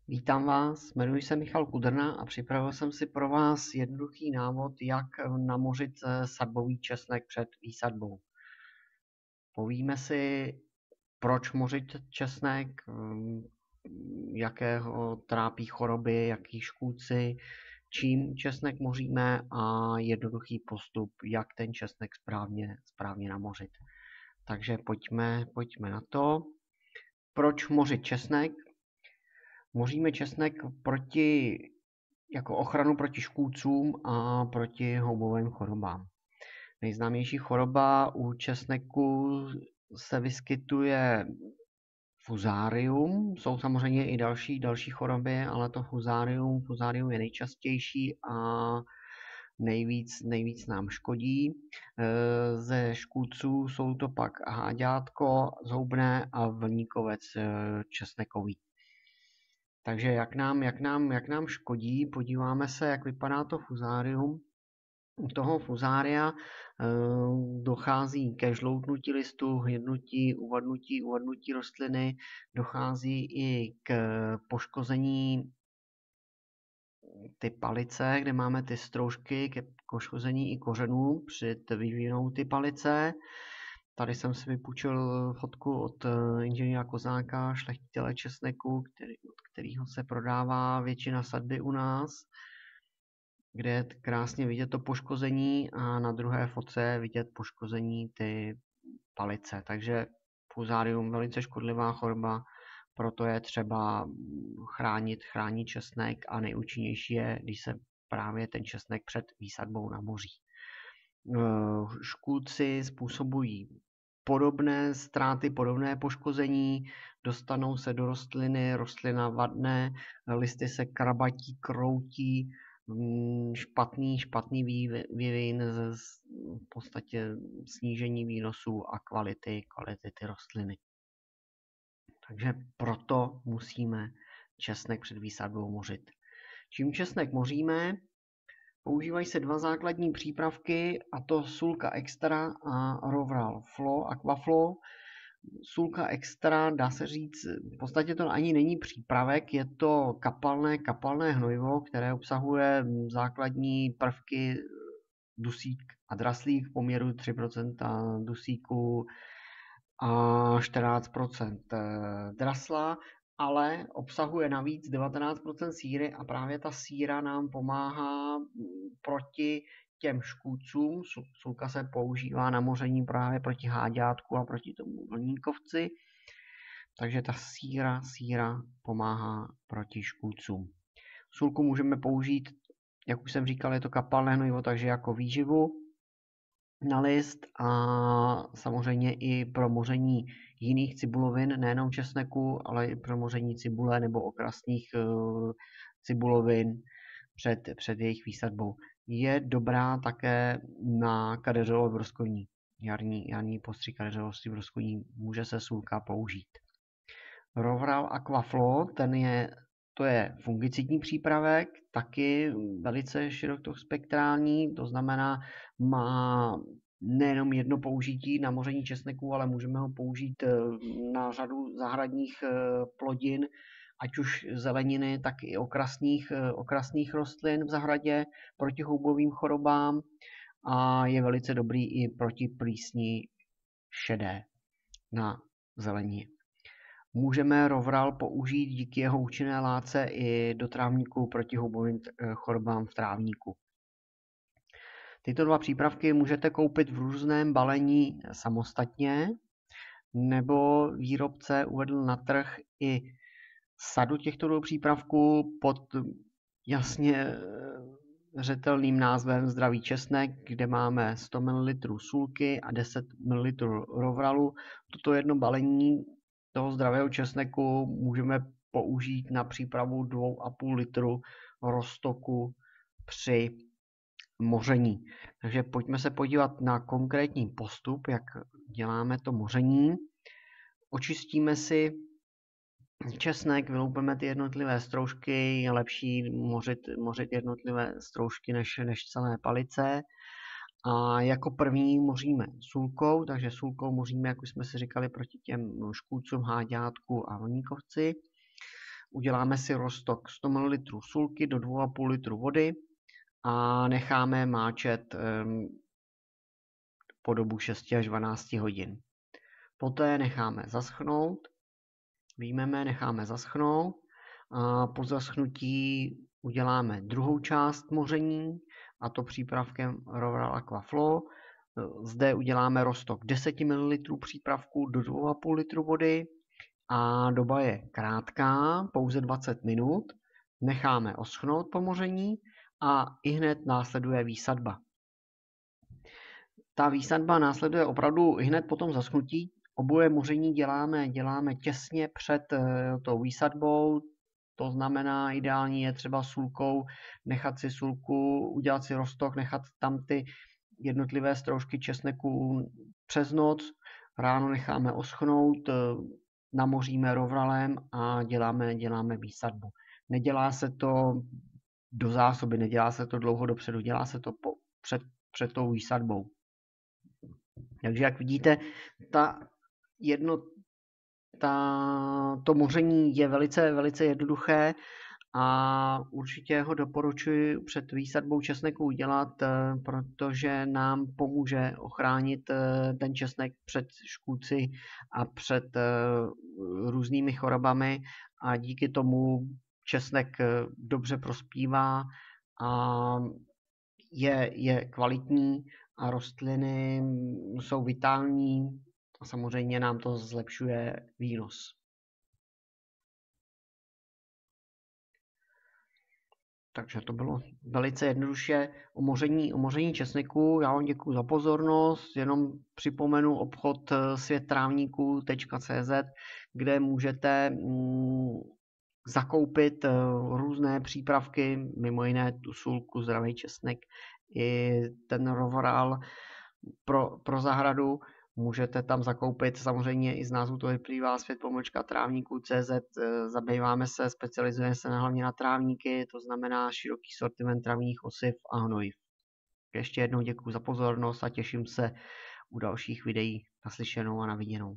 Vítám vás, jmenuji se Michal Kudrna a připravil jsem si pro vás jednoduchý návod, jak namořit sadbový česnek před výsadbou. Povíme si, proč mořit česnek, jaké ho trápí choroby, jaký škůdci, čím česnek moříme a jednoduchý postup, jak ten česnek správně namořit. Takže pojďme na to. Proč mořit česnek? Moříme česnek jako ochranu proti škůdcům a proti houbovým chorobám. Nejznámější choroba u česneku se vyskytuje fuzárium. Jsou samozřejmě i další choroby, ale to fuzárium je nejčastější a nejvíc nám škodí. Ze škůdců jsou to pak háďátko zhoubné a vlníkovec česnekový. Takže jak nám škodí, podíváme se, jak vypadá to fuzárium. U toho fuzária dochází ke žloutnutí listu, hnědnutí, uvadnutí rostliny, dochází i k poškození ty palice, kde máme ty stroužky, ke poškození i kořenů před vývinou ty palice. Tady jsem si vypůjčil fotku od inženýra Kozáka, šlechtitele česneku, od kterého se prodává většina sadby u nás, kde je krásně vidět to poškození a na druhé fotce je vidět poškození ty palice. Takže fuzárium velice škodlivá choroba, proto je třeba chránit česnek a nejúčinnější je, když se právě ten česnek před výsadbou namoří. Škůdci způsobují podobné ztráty, podobné poškození, dostanou se do rostliny, rostlina vadne, listy se krabatí, kroutí, špatný vývin, v podstatě snížení výnosů a kvality ty rostliny. Takže proto musíme česnek před výsadbou mořit. Čím česnek moříme? Používají se dva základní přípravky, a to Sulka Extra a Rovral Flow, Aquaflow. Sulka Extra, dá se říct, v podstatě to ani není přípravek, je to kapalné hnojivo, které obsahuje základní prvky dusík a draslík v poměru 3% dusíku a 14% drasla, ale obsahuje navíc 19% síry a právě ta síra nám pomáhá proti těm škůdcům. Sulka se používá na moření právě proti háďátku a proti tomu vlníkovci, takže ta síra pomáhá proti škůdcům. Sulku můžeme použít, jak už jsem říkal, je to kapalné hnojivo, takže jako výživu na list a samozřejmě i pro moření jiných cibulovin, nejenom česneku, ale i pro moření cibule nebo okrasných cibulovin před jejich výsadbou. Je dobrá také na kadeřovou broskoní. Jarní postřik kadeřovostí broskoní může se sulka použít. Rovral Aquaflow, to je fungicidní přípravek, taky velice širokospektrální, to znamená, má nejenom jedno použití na moření česneku, ale můžeme ho použít na řadu zahradních plodin, ať už zeleniny, tak i okrasných rostlin v zahradě proti houbovým chorobám a je velice dobrý i proti plísni šedé na zelenině. Můžeme Rovral použít díky jeho účinné látce i do trávníku proti houbovým chorobám v trávníku. Tyto dva přípravky můžete koupit v různém balení samostatně, nebo výrobce uvedl na trh i sadu těchto dvou přípravků pod jasně zřetelným názvem Zdravý česnek, kde máme 100 ml sulky a 10 ml Rovralu. Toto jedno balení toho zdravého česneku můžeme použít na přípravu 2,5 litru roztoku při moření. Takže pojďme se podívat na konkrétní postup, jak děláme to moření. Očistíme si česnek, vyloupeme ty jednotlivé stroužky, je lepší mořit jednotlivé stroužky než celé palice. A jako první moříme sulkou, takže sulkou moříme, jak už jsme si říkali, proti těm škůdcům, háďátku a vlníkovci. uděláme si roztok 100 ml sůlky do 2,5 litru vody a necháme máčet po dobu 6 až 12 hodin. Poté necháme zaschnout, vyjmeme, necháme zaschnout a po zaschnutí uděláme druhou část moření, a to přípravkem Rovaral Aqua Flow. Zde uděláme roztok 10 ml přípravku do 2,5 litru vody a doba je krátká, pouze 20 minut. Necháme oschnout po moření a ihned následuje výsadba. Ta výsadba následuje opravdu ihned po tom zaschnutí. Oboje moření děláme těsně před tou výsadbou. To znamená, ideální je třeba sůlkou nechat si sůlku, udělat si roztok, nechat tam ty jednotlivé stroužky česneku přes noc. Ráno necháme oschnout, namoříme rovralem a děláme výsadbu. Nedělá se to do zásoby, nedělá se to dlouho dopředu, dělá se to před tou výsadbou. Takže jak vidíte, to moření je velice jednoduché a určitě ho doporučuji před výsadbou česneku udělat, protože nám pomůže ochránit ten česnek před škůdci a před různými chorobami a díky tomu česnek dobře prospívá a je kvalitní a rostliny jsou vitální a samozřejmě nám to zlepšuje výnos. Takže to bylo velice jednoduše o moření česneku. Já vám děkuji za pozornost. Jenom připomenu obchod světtrávníků.cz, kde můžete zakoupit různé přípravky, mimo jiné tu sůlku, zdravý česnek i ten Rovaral pro zahradu. Můžete tam zakoupit, samozřejmě i z názvu to vyplývá, svět-trávníků.cz. Zabýváme se, specializujeme se hlavně na trávníky, to znamená široký sortiment travních osiv a hnojiv. Ještě jednou děkuji za pozornost a těším se u dalších videí. Naslyšenou a na viděnou.